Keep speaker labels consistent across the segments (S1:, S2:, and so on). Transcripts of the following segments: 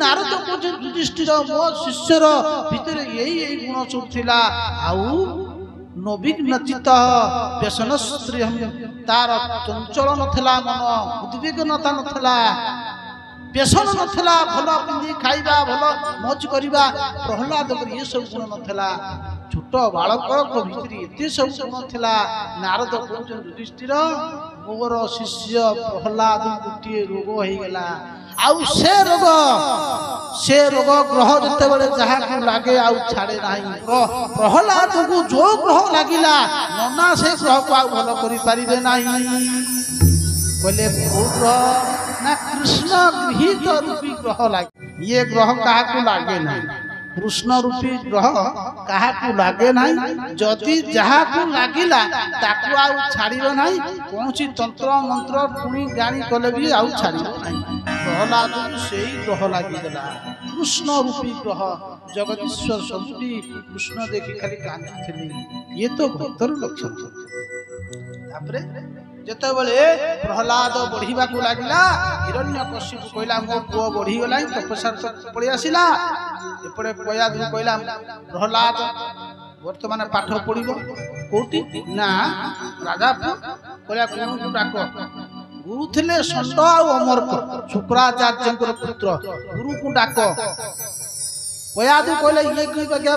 S1: नारद कौन युधिष्ठिर मो शिष्यर भितर यही गुण सब थिला आउ नविघ्नचित व्यसन स्त्री तार चंचल नथिला मन उद्विग्नता नथिला व्यसन नथिला भल पिंधि खाइबा भल मौज करिबा प्रहलाद ये सब गुण नथिला छोट बालक भितर एते सब गुण थिला नारद कौन युधिष्ठिर मोर शिष्य प्रहलाद गोटे रोग हो गला आउ से रोग ग्रह जते बड़े जहा को लागे आउ छाड़े नाही प्रहलाद को जो ग्रह लागिला नना से ग्रह को आउ भलो करि परिबे नाही बोले ग्रह ना कृष्ण गृहित रूपी ग्रह लागे ये ग्रह कहा को लागे नहीं कृष्ण रूपी ग्रह कहा को लागे नहीं जदि जहा को लागिला ताकू आउ छाड़िबो नाही कोनसी तंत्र मंत्र पुणी गाणी कले भी आउ छाड़िबो नाही प्रहलाद से ग्रह लागिगला कृष्ण रूपी ग्रह जगदीश्वर सबुठी कृष्ण देखि खाली कांदी ये तो भक्तर लक्षण तापरे जते बेले प्रहलाद बढ़िबा को लागिला हिरण्यकशिपु कहला मो पुओ बढ़ी गला तपस्या पड़ी आसिला एपड़े पयादु कहला प्रहलाद वर्तमान पाठ पढ़िबो कोठी ना राजा कहला कोन को डाको गुरु थिले षंड आ अमरक शुक्राचार्य पुत्र गुरु को डाको पयादु कहले ये की बगे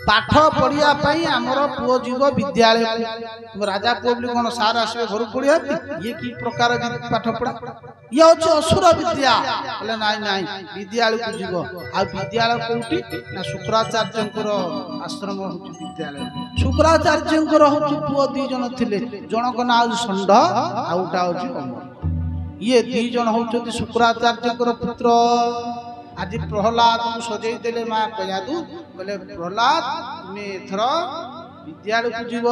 S1: पाठ पढ़िया आमर पुओ जीव विद्यालय राजा पुओ बोली कौन सार आसवे घर पढ़िया ये की प्रकार पाठ पढ़ा ये हूँ असुर विद्या बोले नाई नाई विद्यालय को जीव आ विद्यालय कौटी ना शुक्राचार्य आश्रम हूँ विद्यालय शुक्राचार्य हूँ पुओ दी जन थे जनक ना हूँ षंड आउटा हूँ अमर ये दी जन हूँ शुक्राचार्य पुत्र आज प्रहलाद को सजई देले माँ कयादु बोले प्रहलाद तुम्हें एथर विद्यालय को जीव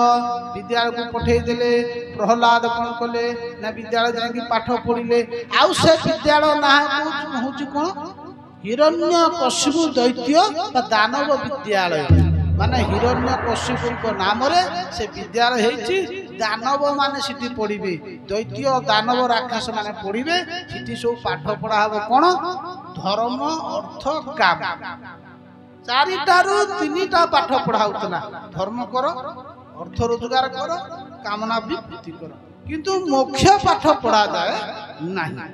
S1: विद्यालय को पठे देले प्रहलाद कौन कले ना विद्यालय जाके पाठ पढ़िले आउ से विद्यालय ना होची कौन हिरण्यकशिपु दैत्य बा दानव विद्यालय माने हिरण्यकशिपु नाम रे से विद्यालय हेची दानव माने सिटी पढ़िबे दैत्य दानव राक्षस माने पढ़िबे सिटी सब पाठ पढ़ा हबो कोन धर्म अर्थ काम चारिटारू तीनिटा पाठ पढ़ाउतला धर्म कर अर्थ रोजगार कर कामना भी पूर्ति कर किंतु मोक्ष पाठ पढ़ा जाए नहीं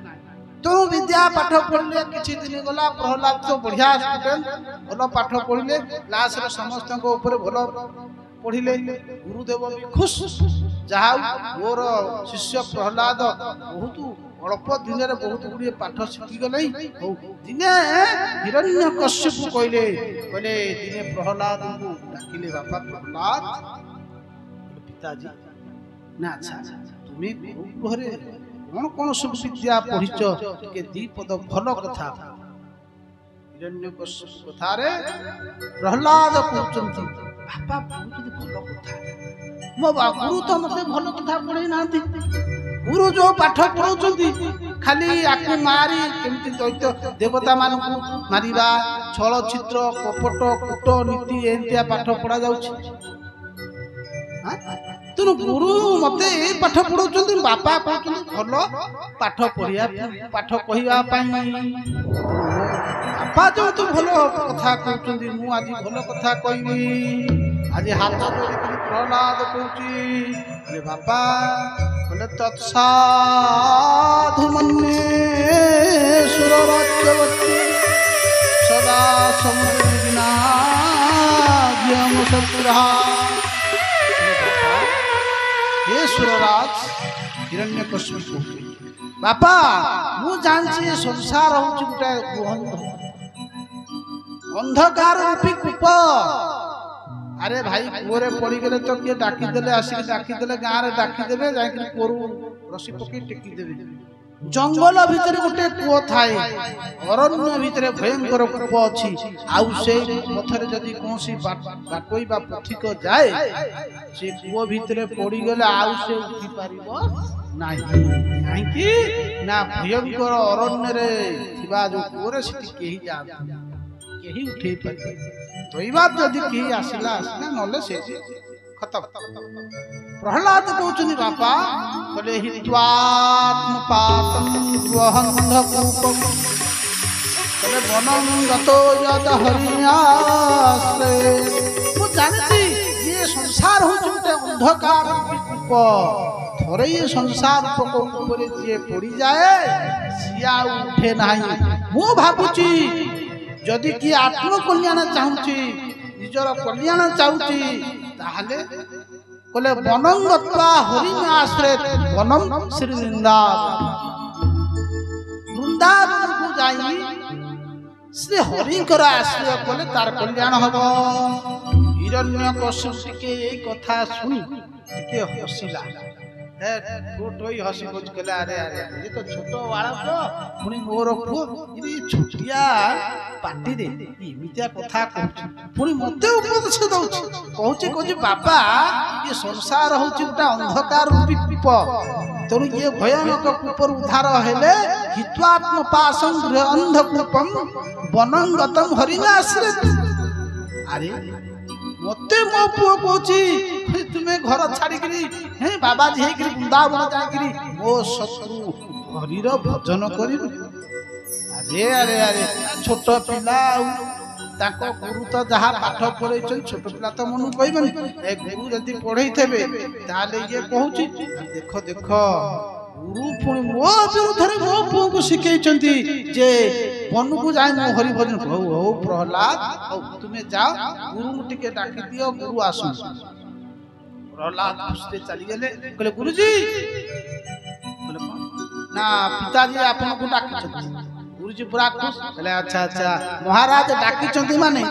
S1: तो विद्या पाठ पढ़ले किछि दिन गला प्रहलाद तो बढ़िया स्टूडेंट भलो पाठ पढ़ले क्लास रे समस्त को ऊपर भलो पढ़िले गुरुदेव भी खुश जहा मोर शिष्य प्रहलाद बहुत अल्प दिन में बहुत गुड़िए पाठ शिखी गले दिने हिरण्यकशिपु कहले कहले दिने प्रहलाद को डाकिले बापा प्रहलाद पिताजी ना अच्छा तुम्हें गुरु घरे कौन कौन सब विद्या पढ़िच के दी पद भल कथा हिरण्यकशिपु कथा रे प्रहलाद कहउचंती बापा बहुत भल कथा मो गुरु तो मते भल कथा पढ़े नांती गुरु जो पाठ पढ़ाउछंती खाली आकु मारी केमती दैत्य देवता मान मारिबा छल चित्र कपट कूटनीति एंतिया पाठ पढ़ा जाउछि तेणु गुरु मते पाठ पढ़ाउछंती बापा कहउछंती भल पाठ पढ़िया पाठ कहिबा पई बापा जो तो भल कथा कहउछंती मु आज भल कथा कहिबी आज हाथ जोड़ी प्रहलाद कहउछि अरे बापा बोले तत्साधु मन्ये सुरराज्यवती सदा समुद्रविना हे सुरराज हिरण्यकशिपु बापा मु जानछि संसार होछि गोटे अंधकार रूपी कूप अरे भाई कुओरे पड़ी गले तो किए डाकी देले आसी डाकी देले गाँ रे डाकी देबे जाके कोरु रसी पके टेकी देबे जंगल भीतर गोटे कुओ थाए अरण्य भीतर भयंकर कूप अछि आउ से पथरे जदी कोनसी बाटोई बा पथिक जाए से कुओ भीतर पड़ी गले आउ से उठी पारिबो नाही नाही कि ना भयंकर अरण्य रे थिबा जो कुओरे सिटी केही जा केही उठे पारे तो बात जदि कहीं आसला आसला नले से खत्म प्रहलाद कहउछनी बापा बोले हित्वात्म पातम द्वहंधकूपम କହିଲେ ବନଙ୍ଗତ ଯଦ ହରିଆଶ୍ରେ। ମୁଁ ଜାଣିଛି ଇଏ ସଂସାର ହଉଛି ଗୋଟେ ଅନ୍ଧକାର କୂପ। ଥରେ ଇଏ ସଂସାର ପ୍ରକୋପ ଉପରେ ଯିଏ ପଡ଼ିଯାଏ ସିଏ ଆଉ ଉଠେ ନାହିଁ। ମୁଁ ଭାବୁଛି ଯଦି କିଏ ଆତ୍ମକଲ୍ୟାଣ ଚାହୁଁଛି, ନିଜର କଲ୍ୟାଣ ଚାହୁଁଛି, ତାହେଲେ କହିଲେ ବନଙ୍ଗତ୍ୱା ହରିଆଶ୍ରେ ବନଂ ଶ୍ରୀ ବୃନ୍ଦାବନ। ବୃନ୍ଦାବନକୁ ଯାଇ ଶ୍ରୀ ହରିଙ୍କର ଆଶ୍ରୟ କଲେ ତାର କଲ୍ୟାଣ ହବ। ହିରଣ୍ୟକଶ୍ୟପ ଟିକେ ଏଇ କଥା ଶୁଣି ଟିକେ ହସିଲା। ହସି କହୁଛି କହିଲେ ଆରେ ଆରେ ଇଏ ତ ଛୋଟ ବାଳକ, ପୁଣି ମୋର ପୁଅ, ଛୋଟିଆ ପାଟିରେ ଏମିତିଆ କଥା କହୁଛି, ପୁଣି ମତେ ଉପଦେଶ ଦଉଛି। କହୁଛି ବାପା ଇଏ ସଂସାର ହଉଛି ଗୋଟେ ଅନ୍ଧକାର ରୂପୀ କୂପ। ତେଣୁ ଇଏ ଭୟାନକ କୂପରୁ ଉଦ୍ଧାର ହେଲେ ହିତ୍ୱାତ୍ମ ପାଶଂ ଅନ୍ଧକୂପଂ ବନଙ୍ଗତଂ ହରିଆଶ୍ରେ। ଆରେ ମତେ ମୋ ପୁଅ କହୁଛି ତୁମେ ଘର ଛାଡିକିରି ବାବାଜୀ ହେଇକିରି ବୃନ୍ଦାବନ ଯାଇକିରି ମୋ ଶତ୍ରୁ ହରିର ଭଜନ କରିବୁ। ଆରେ ଆରେ ଆରେ ଛୋଟ ପିଲା, ଆଉ ତାଙ୍କ ଗୁରୁ ତ ଯାହା ପାଠ ପଢେଇଛନ୍ତି, ଛୋଟ ପିଲା ତ ମନକୁ କହିବନି। ଏ ଗୁରୁ ଯଦି ପଢେଇଥିବେ ତାହେଲେ ଇଏ କହୁଛି ଦେଖ ଦେଖ ଗୁରୁ ପୁଣି ମୋ ବିରୁଦ୍ଧରେ ମୋ ପୁଅକୁ ଶିଖେଇଛନ୍ତି ଯେ ବନକୁ ଯାଇ ମୁଁ ହରି ଭଜନ। ହଉ ପ୍ରହ୍ଲାଦ, ହଉ ତୁମେ ଯାଅ, ଗୁରୁଙ୍କୁ ଟିକେ ଡାକି ଦିଅ, ଗୁରୁ ଆସୁ। ପ୍ରହ୍ଲାଦ ଖୁସିରେ ଚାଲିଗଲେ। କହିଲେ ଗୁରୁଜୀ, ନା ପିତାଜୀ ଆପଣଙ୍କୁ ଡାକିଛନ୍ତି। ଗୁରୁଜୀ ପୁରା ଖୁସି। କହିଲେ ଆଚ୍ଛା ଆଚ୍ଛା, ମହାରାଜ ଡାକିଛନ୍ତି ମାନେ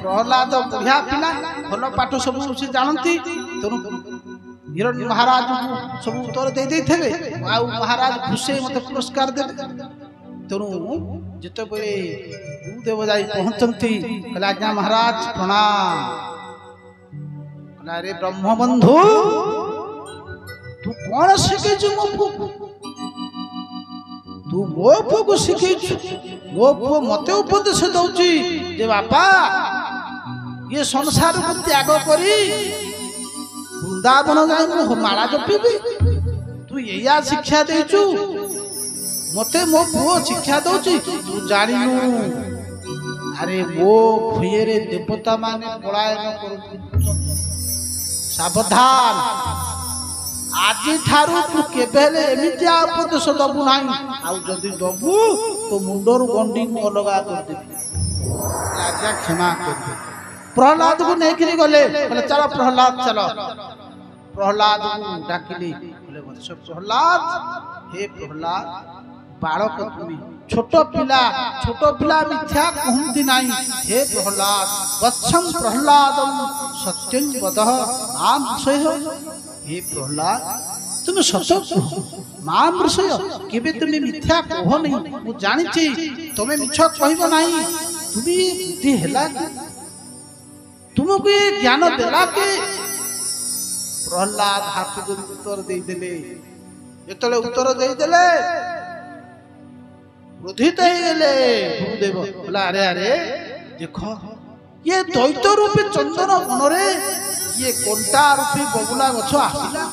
S1: ପ୍ରହ୍ଲାଦ ବଢିଆ ପିଲା, ଭଲ ପାଠ ସବୁ ସେ ଜାଣନ୍ତି। ତେଣୁ ହିରଣ୍ୟ ମହାରାଜଙ୍କୁ ସବୁ ଉତ୍ତର ଦେଇଥିବେ, ଆଉ ମହାରାଜ ଖୁସି ମତେ ପୁରସ୍କାର ଦେବେ। ତେଣୁ ଯେତେବେଳେ ଗୁରୁଦେବ ଯାଇ ପହଞ୍ଚନ୍ତି, କହିଲେ ଆଜ୍ଞା ମହାରାଜ ପ୍ରଣାମ। କହିଲେ ଆରେ ବ୍ରହ୍ମବନ୍ଧୁ, ତୁ କଣ ଶିଖେଇଛୁ ମୋ ପୁଅକୁ? ତୁ ମୋ ପୁଅକୁ ଶିଖେଇଛୁ? ମୋ ପୁଅ ମତେ ଉପଦେଶ ଦଉଛି ଯେ ବାପା ଇଏ ସଂସାରକୁ ତ୍ୟାଗ କରି ବୃନ୍ଦାବନ ଯାଇ ମୁଁ ମାଳା ଜପିବି। ତୁ ଏଇଆ ଶିକ୍ଷା ଦେଇଛୁ ମତେ? ମୋ ପୁଅ ଶିକ୍ଷା ଦଉଛି ତୁ ଜାଣିନୁ? ଆରେ ମୋ ଭୂଇଁରେ ଦେବତା ମାନେ ପଳାୟନ କରୁଛନ୍ତି। ସାବଧାନ, ଆଜିଠାରୁ ତୁ କେବେ ହେଲେ ଏମିତିଆ ଉପଦେଶ ଦବୁ ନାହିଁ। ଆଉ ଯଦି ଦବୁ ତ ମୁଣ୍ଡରୁ ଗଣ୍ଡି ମୁଁ ଅଲଗା କରିଦେବି। ଆଜ୍ଞା କ୍ଷମା କରିବେ। ପ୍ରହ୍ଲାଦକୁ ନେଇକିରି ଗଲେ। କହିଲେ ଚାଲ ପ୍ରହ୍ଲାଦ ଚାଲ। ପ୍ରହ୍ଲାଦକୁ ଡାକିଲି। କହିଲେ ପ୍ରହ୍ଲାଦ, ହେ ପ୍ରହ୍ଲାଦ ବାଳକ ତୁମେ, ଛୋଟ ପିଲା ମିଥ୍ୟା କୁହନ୍ତି ନାହିଁ। ହେ ପ୍ରହ୍ଲାଦ ବତ୍ସଂ ପ୍ରହ୍ଲାଦଂ ସତ୍ୟଂ ବଦଃ ମାଂ ଋଷୟ। ହେ ପ୍ରହ୍ଲାଦ ତୁମେ ସତ କୁହ, ମାଂ ଋଷୟ, କେବେ ତୁମେ ମିଥ୍ୟା କୁହ ନାହିଁ। ମୁଁ ଜାଣିଛି ତୁମେ ମିଛ କହିବ ନାହିଁ। ତୁମେ ବୁଦ୍ଧି ହେଲା କି? ତୁମକୁ ଏ ଜ୍ଞାନ ଦେଲା କି? ପ୍ରହ୍ଲାଦ ହାତ ଧରି ଉତ୍ତର ଦେଇଦେଲେ। ଯେତେବେଳେ ଉତ୍ତର ଦେଇଦେଲେ କ୍ରୋଧିତ ହେଇଗଲେ ଗୁରୁଦେବ। କହିଲା ଆରେ ଆରେ ଦେଖ, ଇଏ ଦୈତ ରୂପୀ ଚନ୍ଦନ ବନରେ ଇଏ କଣ୍ଟା ରୂପୀ ବଗୁଲା ଗଛ ଆସିଲା।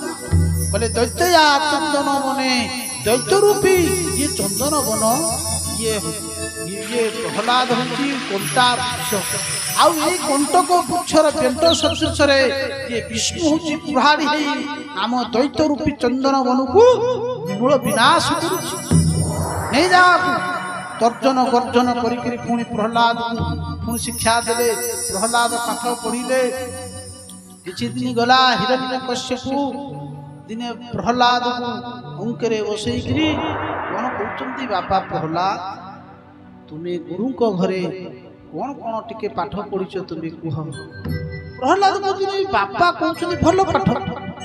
S1: କହିଲେ ଦୈତୟା ଚନ୍ଦନ ବନେ, ଦୈତ ରୂପୀ ଇଏ ଚନ୍ଦନ ବନ, ଇଏ ପ୍ରହ୍ଲାଦ ହଉଛି କଣ୍ଟା ବୃକ୍ଷ। ଆଉ ଏଇ କଣ୍ଟକ ବୃକ୍ଷର ପେଣ୍ଟ ସଦୃଶରେ ଇଏ ବିଷ୍ଣୁ ହଉଛି କୁହାଡି ହେଇ ଆମ ଦୈତ ରୂପୀ ଚନ୍ଦନ ବନକୁ ମୂଳ ବିନାଶ କରୁଛି। ନେଇଯାକୁ। ତର୍ଜନ ଗର୍ଜନ କରିକିରି ପୁଣି ପ୍ରହ୍ଲାଦକୁ ପୁଣି ଶିକ୍ଷା ଦେଲେ। ପ୍ରହ୍ଲାଦ ପାଠ ପଢିଲେ। କିଛି ଦିନ ଗଲା। ହିରଣ୍ୟକଶ୍ୟପ ଦିନେ ପ୍ରହ୍ଲାଦକୁ ଅଙ୍କରେ ବସେଇକିରି କଣ କହୁଛନ୍ତି, ବାପା ପ୍ରହ୍ଲାଦ ତୁମେ ଗୁରୁଙ୍କ ଘରେ କଣ କଣ ଟିକେ ପାଠ ପଢିଛ ତୁମେ କୁହ। ପ୍ରହ୍ଲାଦ କହୁଛନ୍ତି ବାପା କହୁଛନ୍ତି ଭଲ ପାଠ,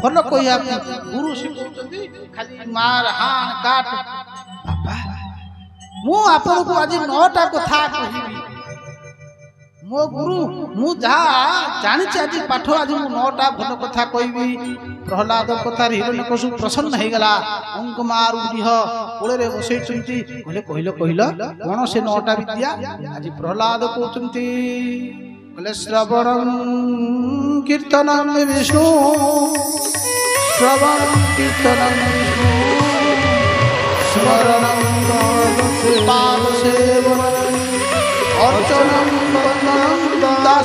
S1: ଭଲ କହିବା ପାଇଁ। ଗୁରୁ ଶିଖଉଛନ୍ତି ଖାଲି ମାର ହାଣ କାଟ। ବାପା ମୁଁ ଆପଣଙ୍କୁ ଆଜି 9ଟା କଥା କହିବି। ମୋ ଗୁରୁ, ମୁଁ ଯାହା ଜାଣିଛି ଆଜି ପାଠ, ଆଜି ମୁଁ 9ଟା ଭଲ କଥା କହିବି। ପ୍ରହ୍ଲାଦ କଥାରେ ହିରଣ୍ୟକଶ୍ୟପ ପ୍ରସନ୍ନ ହେଇଗଲା। ଅଙ୍ଗମାରୁ ଗୃହ କୋଳରେ ବସେଇଛନ୍ତି। କହିଲେ କହିଲ କଣ ସେ 9ଟା ବିଦ୍ୟା? ଆଜି ପ୍ରହ୍ଲାଦ କହୁଛନ୍ତି, କହିଲେ ଶ୍ରବଣଂ କୀର୍ତ୍ତନଂ ବିଷ୍ଣୁ, ଶ୍ରବଣଂ କୀର୍ତ୍ତନଂ ବିଷ୍ଣୁ, ସ୍ମରଣଂ ପାଦ ସେବନଂ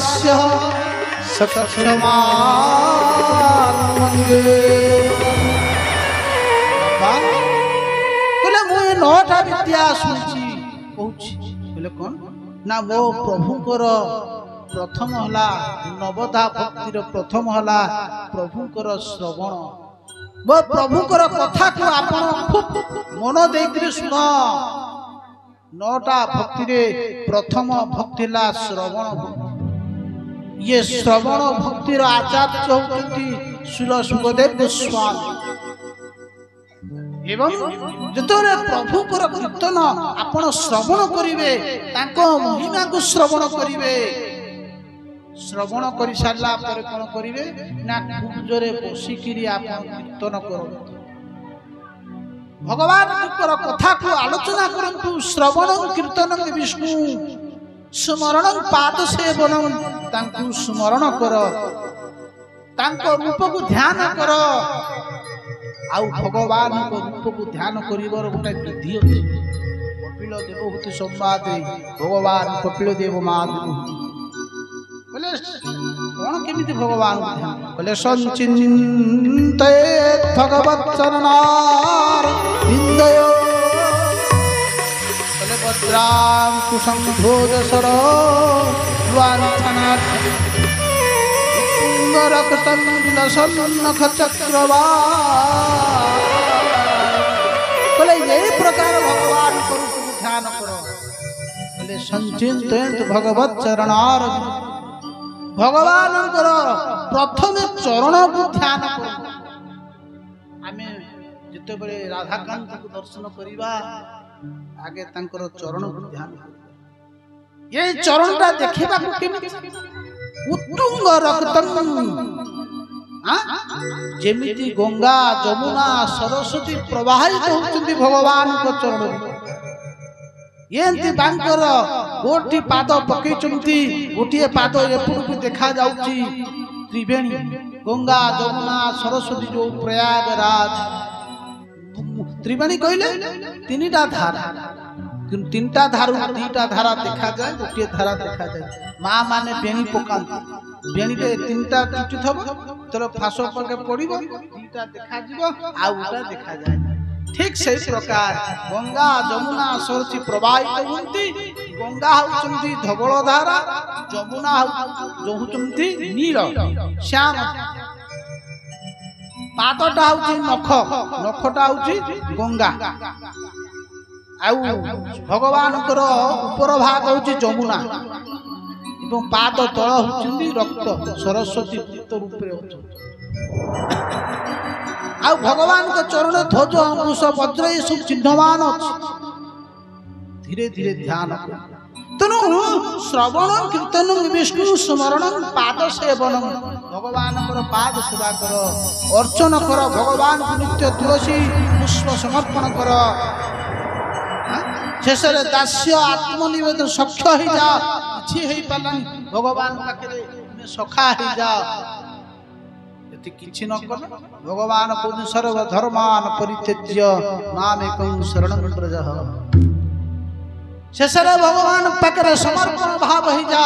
S1: दास्य सक्षमान बोले मुझे 9टा विद्या शुणी बोले कौन ना मो प्रभुंकर प्रथम हला नवधा भक्तिर प्रथम हला प्रभुंकर श्रवण मो प्रभुंकर कथा को आपण खूब मन देकर सुन 9टा भक्ति रे प्रथम भक्ति ला श्रवण ये श्रवण भक्तिर आचार्य होती सुल सुखदेव गोस्वामी एवं जतरे प्रभुकर कीर्तन आपण श्रवण करिवे ताको महिमा को श्रवण करिवे श्रवण करि सारला पर कोन करिवे ना खूब जोरे बसी किरी आपण कीर्तन करो भगवान कथा को आलोचना करंतु श्रवण कीर्तन विष्णु स्मरण पाद सेवन तांकु स्मरण कर तांको रूप को ध्यान कर आउ भगवान को रूप को ध्यान करिवर गोटे विधि अछि कपिल देवहूति संवाद भगवान कपिल देव महादेव बोले कौन केमिति भगवान ध्यान बोले संचिन्ते भगवत चरणार इंदय बोले भद्रां कुसंभोज सर वांछनात् रक्तम विलसन नख चक्रवा बोले यही प्रकार भगवान को ध्यान करो बोले संचिन्त भगवत चरणार भगवान प्रथम चरण को ध्यान करो आमे जिते बड़े राधाकांत को दर्शन करिबा आगे तांकर चरण को ध्यान ये चरण ता देखिबा को केमिति उत्तुंग रक्तम जेमिति गंगा जमुना सरस्वती प्रवाहित होती भगवान को चरण एंती बांकर गोटी पाद पकईचंती गोटिए पाद एपटू देखा जाउची त्रिवेणी गंगा जमुना सरस्वती जो प्रयागराज त्रिवेणी कहले तीनटा धारा तीनटा धारू दीटा धारा देखा जाए गोटे धारा देखा जाए माँ माने बेणी पकांती बेणी रे तीनटा चुटी थब तोर फास पके पड़िबो दीटा देखा जिवो आ उटा देखा जाए ठीक सही प्रकार गंगा जमुना सरस्वती प्रवाहित होती गंगा होचंती धवल धारा जमुना होचंती नील श्याम पादटा होची नख नखटा होची गंगा आउ भगवान ऊपर भाग होची जमुना एवं पाद तल होचंती रक्त सरस्वती पुत्र रूपे होचंती आउ भगवान को चरण ध्वज अंकुश वज्र ये सब चिन्हवान अछि धीरे धीरे ध्यान तेणु श्रवण कीर्तन विष्णु स्मरण पाद सेवन भगवान पाद सेवा कर अर्चन कर भगवान को नित्य तुलसी पुष्प समर्पण कर शेष दास्य आत्मनिवेदन सख्य हो जा कि पारानी भगवान पाखे सखा हो जा किछि न कले भगवान को सर्व धर्मान परित्यज्य मामेकं शरणं व्रजः शेष भगवान पाखे समर्पण भाव हो जा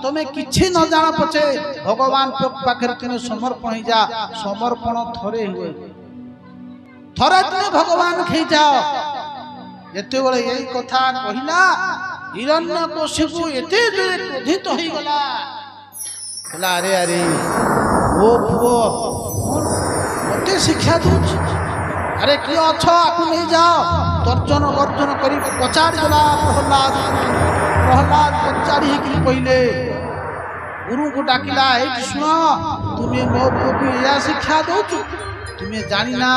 S1: तुम किछि न जान पछे भगवान पाखे तुम समर्पण हो जा समर्पण थरे हुए थरे तुम भगवान खई जाओ एते बेले यही कथा कहिला हिरण्यकशिपु एते क्रोधित हो गला बोला अरे अरे ओ पुओ मते शिक्षा दूच अरे किए अछ आकु नहीं जाओ तर्जन गर्जन करी पचार गला प्रहलाद पचारी कि कहले गुरु को डाकिला ए कृष्ण तुम्हें मो पुओ को या शिक्षा दउछ तुम्हें जानी ना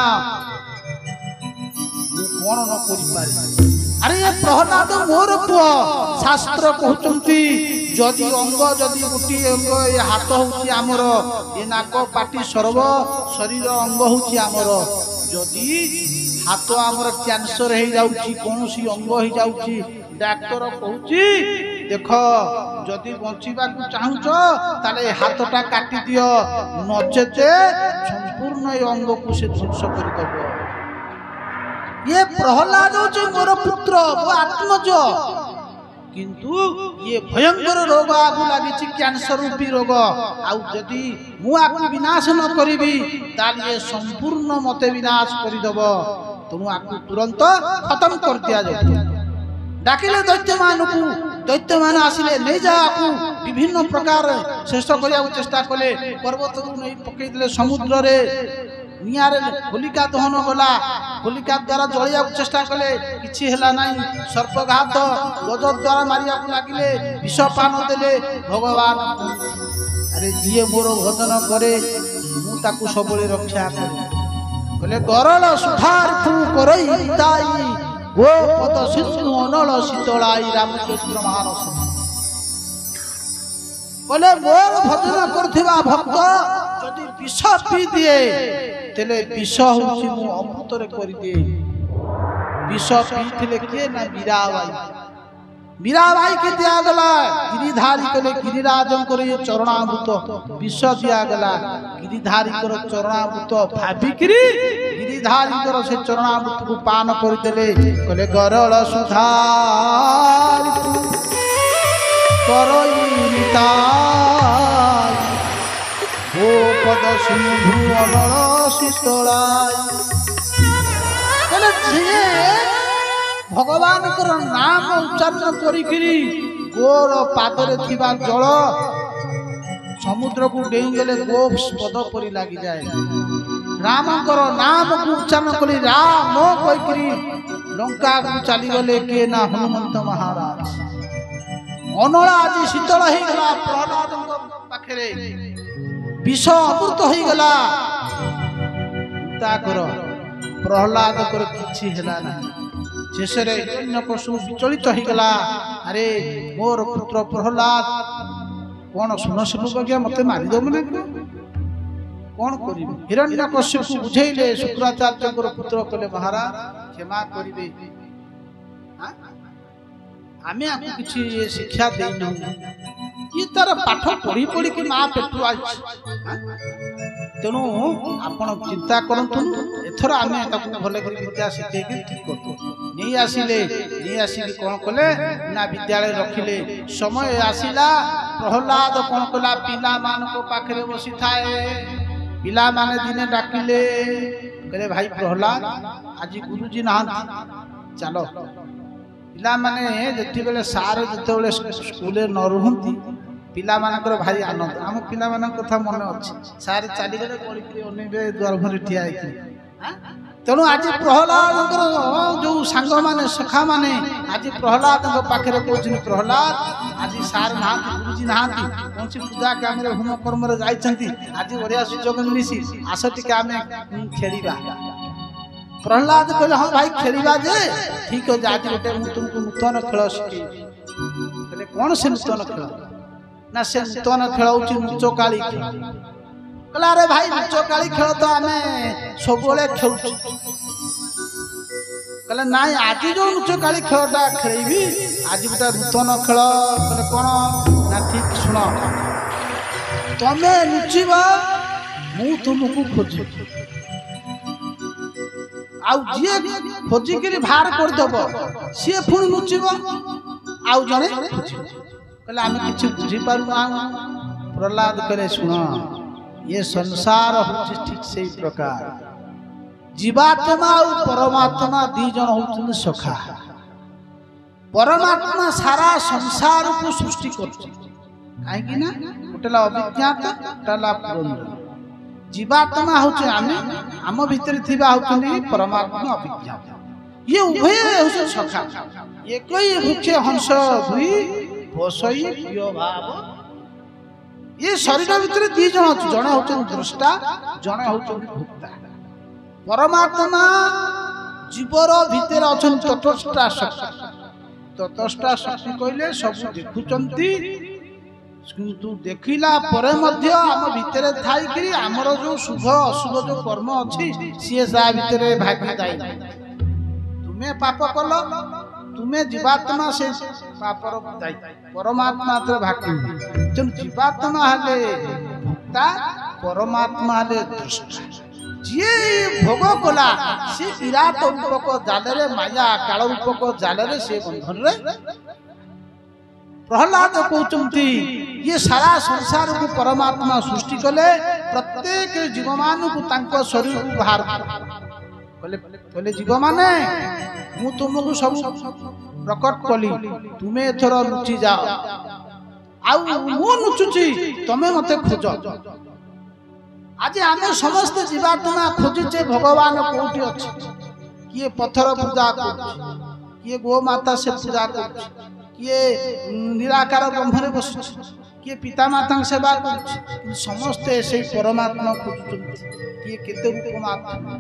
S1: कौन न करि पारी अरे ये प्रहलाद मोर पुओ शास्त्र कहउचंती जदि अंग जदि गोटी अंग ये हाथ होची आमर ये नाक पाटी सर्व शरीर अंग होची आमर जदि हाथ आमर कैंसर हो जाउची कोनोसी अंग हो जाउची डॉक्टर कहउची देखो जदि बंचिबा को चाहुच ताले हाथटा काटी दियो नचेते संपूर्ण ये अंग को से ध्वंस करि दबो ये प्रहलाद होची मोर पुत्र वो आत्मज किंतु ये भयंकर रोग आगु लगी कैंसर रूपी रोग आदि मुझे विनाश न करी ताल ये संपूर्ण मते विनाश करदेव तेणु आपको तुरंत खत्म कर दिया जाए। डाकिले दैत्य मान आसिले नहीं जा विभिन्न प्रकार शेष करने चेष्टा कले पर्वत को नहीं पकईदे समुद्र रे निआरे होलिका दहन गला होलिका द्वारा जलिया चेष्टा कले किछि हेला नाही सर्पघात गज द्वारा मारिया लगिले विषपान देले भगवान अरे जी मोर भजन करे मु ताकू सबले रक्षा करे बोले गरल सुधार तू करई ताई गो पद सिंधु अनल शीतलाई रामचंद्र महाराज बोले मोर भजन करथिबा भक्त जदि विष पी दिए तेले विष होछि मु अमृत रे करि दे विष पीथिले के ना मीराबाई के दिया गला गिरिधारी कले गिरिराजन करे चरणामृत विष दिया गला गिरिधारी कर चरणामृत भाबिकरी गिरिधारी कर से चरणामृत को पान कर देले कले गरल सुधार करईता ओ पद सिंधु अनल शीतलाई कले जे भगवान कर नाम उच्चारण करी गोर पादरे थिबा जल समुद्र को डेई गले गोप पद परी लागी जाए राम कर नाम को उच्चारण करी राम कही लंका को चली गले के ना हनुमंत महाराज अनला आज शीतल हो गला प्रहलाद पाखे विष अमृत हो गला ताकर प्रहलाद कर किछि हेला ना शेषे हिरण्यकशु विचलित हो गला अरे मोर पुत्र प्रहलाद कौन सुन सुन मत मारिदेव ना कौन कर हिरण्यकशु को बुझेले शुक्राचार्य पुत्र कले महाराज क्षमा करेंगे आमे आपको किसी शिक्षा देना ये तार पाठ पढ़ी पढ़ी कि माँ पेटू आई तेणु आपण चिंता करतु एथर आम भल विद्या शिखे ठीक कर नहीं आसिले कौन कले ना विद्यालय रखिले समय आसिला प्रहलाद कौन कला पिला मान को पाखरे बसी थाए पिला माने दिने डाकिले कहले भाई प्रहलाद आज गुरुजी ना चलो पिला माने जति बेले सारे जते बेले स्कूल न रहंती पिला मानकर भारी आनंद आम पिला मान कथा मन अच्छी सारे चली गले पड़ी अनेबे द्वार भर ठिया तेणु आज प्रहलाद जो सांग माने सखा माने आज प्रहलाद पाखे कौन प्रहलाद आज सार ना गुरुजी ना कौन पूजा काम होम कर्म जाइछंती आज बढ़िया सुजोग मिली आस टिके आम खेलिबा प्रहलाद कहले हाँ भाई खेलिबा जे ठीक है आज गोटे तुमको नूतन खेल शिखे कहले कौन से नूतन खेल ना से नूतन खेल हूँ लुचकाली खेल कहला अरे भाई लुचकाली खेल तो आम सब खेल कहले ना आज जो लुचकाली खेलटा खेली आज गोटे नूतन खेल कहले कौन ना ठीक शुण तमे लुचिब मु तुमको खोजी आउ जी खोजिक बाहर करदेव सी पुणी लुचिब आउ जड़े कहले आम कि बुझीपार प्रहलाद करे शुण ये संसार हूँ ठीक से प्रकार जीवात्मा और परमात्मा दी जन होती सखा परमात्मा सारा संसार को सृष्टि कर कहीं गोटे अभिज्ञात गोटे जीवात्मा हूँ आम भितर होती परमात्मा अभिज्ञात ये उभय हूँ सखा एक ही मुख्य हंस दुई बसई प्रिय भाव ये शरीर भितर दी जन अच्छे जड़े हूँ द्रष्टा जड़े हूँ भोक्ता परमात्मा जीवर भितर अच्छा तटस्था शक्ति तटस्था शक्ति कहले सब देखुंती किंतु देखिला परे मध्य आम भितर थाई आमर जो शुभ अशुभ जो कर्म अच्छी सी सा भितर भागीदायी तुम्हें पाप कल तुम्हें जीवात्मा से पापर दायी परमात्मा भागी तेणु जीवात्मा हेले भोक्ता परमात्मा हेले द्रष्टा जी भोग कला सी विराट रूपक जाल माया काल रूपक जाल से बंधन प्रहलाद कहते ये सारा संसार को परमात्मा सृष्टि कले प्रत्येक जीव मान को शरीर को बाहर कले जीव माने मु तुमको सब प्रकट कली तुम्हें एथर लुचि जाओ आउ मु लुचुची तमे मते खोज आज आम समस्ते जीवात्मा खोजुचे भगवान कोठी अछि किए पत्थर पूजा कर किए गोमाता से पूजा कर किए निराकार ब्रह्म रे बस किए पिता माता सेवा कर समस्ते से परमात्मा खोजुचन किए केते रूप मात्मा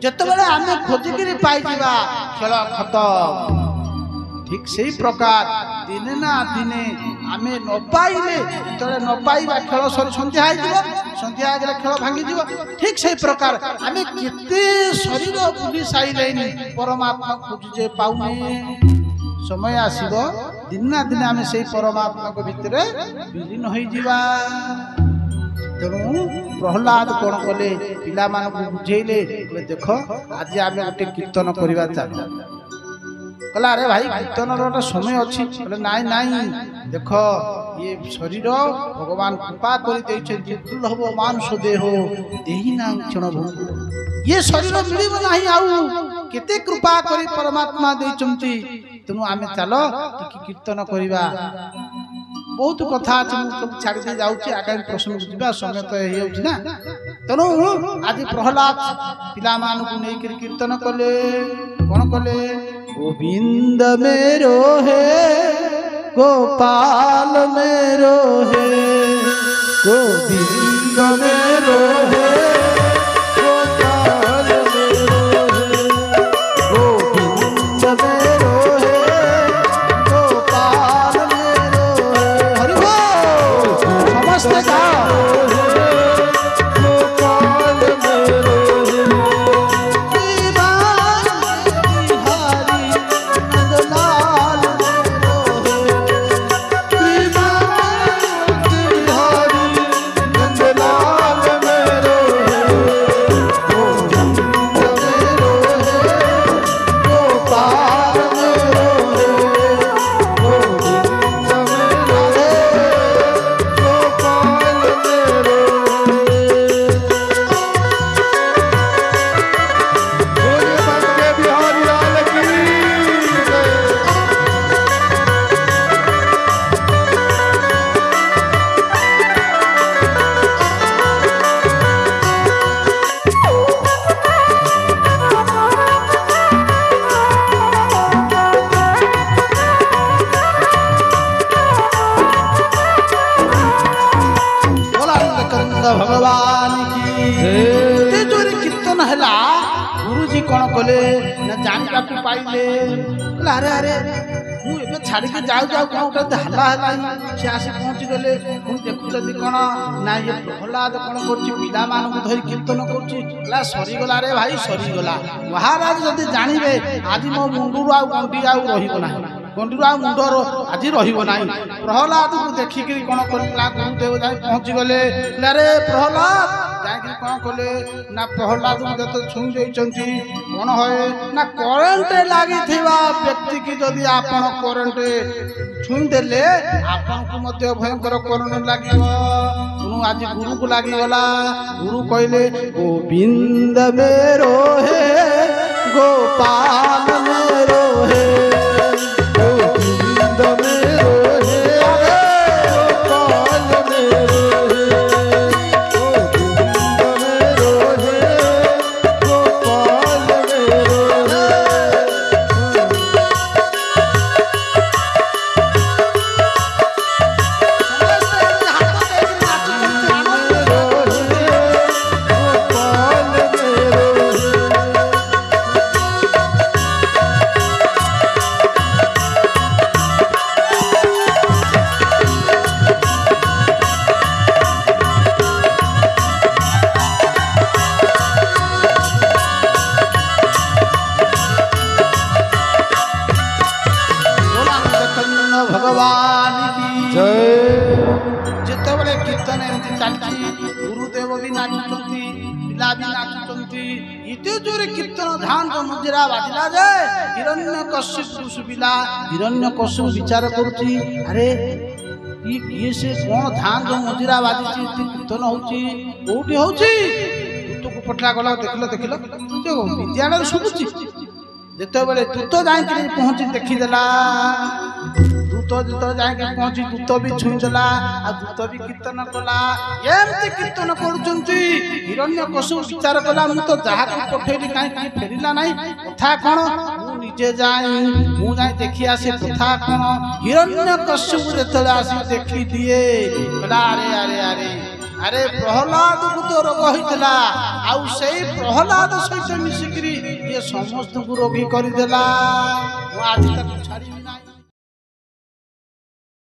S1: जतबेले आमे खोजिकरी पाई जीवा खेल खत्म ठीक सही प्रकार दिने ना दिने आमे न पाइले तले न पाइबा खेल सर संध्या आइले खेल भांगी जीव ठीक सही प्रकार आमे केते शरीर बुझी साइलेनी परमात्मा खोजुजे पाउने समय आसीबो दिन ना दिन आमे सही परमात्मा को भितरे विलीन होई जीवा तेणु प्रहलाद कौन कले पिला मान को बुझेले देख आज आमे गोटे कीर्तन करबा चालू कहला अरे भाई कीर्तन रो समय अच्छी नाई नाई देख ये शरीर भगवान कृपा कर दुर्लभ मानुष देह यही ना क्षण ये शरीर मिल ना आउ केते कृपा करी परमात्मा देइचंती तेणु आमे चल कीर्तन करबा बहुत कथा अच्छे छाड़ी दे जाऊँ आगामी प्रश्न को समय तो ये ना तेणु आज प्रहलाद पिला मान को लेकर कीर्तन कले कौन कले गोविंद मेरो है गोपाल मेरो है गोविंद मेरो है गोपाल मेरो है गोविंद मेरो है गोपाल मेरो है हरि बोल समस्त गाओ भगवान की जो कीर्तन है गुरुजी कौन कले ना जानका पाइले अरे अरे मुझे छाड़ी के जाऊ जाऊ कौन उठा हल्ला हल्ला से आसी पहुँची गले पुणी देखुं कौन ना ये प्रहलाद कौन करा मान को धरी कीर्तन कर सरीगला रे भाई सरीगला महाराज जदि जानवे आज मो मुंडू आ गंडी आ रहा गंडी आ मुंडर आज रहा प्रहलाद को देखिक कौन कर गुरुदेव जाए पहुँची गले अरे प्रहलाद जाकि कौन कले ना प्रहलाद को जब छुई देइचंती कौन है ना करेंट लगी व्यक्ति की जदि आपण करेंट छुई देले आपन को मध्य भयंकर करेंट लागिव तुनु आज गुरु को लागिगला गुरु कहले गोविंद मेरो है गोपाल मेरो है गोविंद मेरो भगवान की जय। जितेबले कीर्तन एमती चलती गुरुदेव भी नाचुंट ପିଲା ବି ନାଚୁଛନ୍ତି। ଏତେ ଜୋରେ କୀର୍ତ୍ତନ ଝାଞ୍ଜ ମଜିରା ବାଜିଲା ଯେ ହିରଣ୍ୟକଶ୍ୟପ ଶୁଭିଲା। ହିରଣ୍ୟକଶ୍ୟପ ବିଚାର କରୁଛି, ଆରେ କିଏ ସେ କଣ ଝାଞ୍ଜ ମଜିରା ବାଜିଛି, କୀର୍ତ୍ତନ ହଉଛି, କୋଉଠି ହଉଛି? ଦୂତକୁ ପଠା ଗଲା, ଦେଖିଲ ବିଦ୍ୟାଳୟରେ ଶୁଭୁଛି। ଯେତେବେଳେ ଦୂତ ଯାଇକି ପହଞ୍ଚି ଦେଖିଦେଲା, ଦୂତ ଯେତେବେଳେ ଯାଇକି ପହଞ୍ଚି ଦୂତ ବି ଛୁଇଁଦେଲା, ଆଉ ଦୂତ ବି କୀର୍ତ୍ତନ କଲା। ଏମିତି କୀର୍ତ୍ତନ କରୁଛନ୍ତି। ହିରଣ୍ୟକଶ୍ୟପ ବିଚାର କଲା, ମୁଁ ତ ଯାହାକୁ ପଠେଇଲି କାହିଁକି ଫେରିଲା ନାହିଁ, କଥା କଣ? ମୁଁ ନିଜେ ଯାଇ ଦେଖି ଆସେ, କଥା କଣ? ହିରଣ୍ୟକଶ୍ୟପ ଯେତେବେଳେ ଆସି ଦେଖିଦିଏ, କହିଲା ଆରେ ପ୍ରହ୍ଲାଦକୁ ତ ରୋଗ ହେଇଥିଲା, ଆଉ ସେଇ ପ୍ରହ୍ଲାଦ ସହିତ ମିଶିକିରି ଇଏ ସମସ୍ତଙ୍କୁ ରୋଗୀ କରିଦେଲା। ମୁଁ ଆଜି ତାକୁ ଛାଡ଼ିବି ନାହିଁ।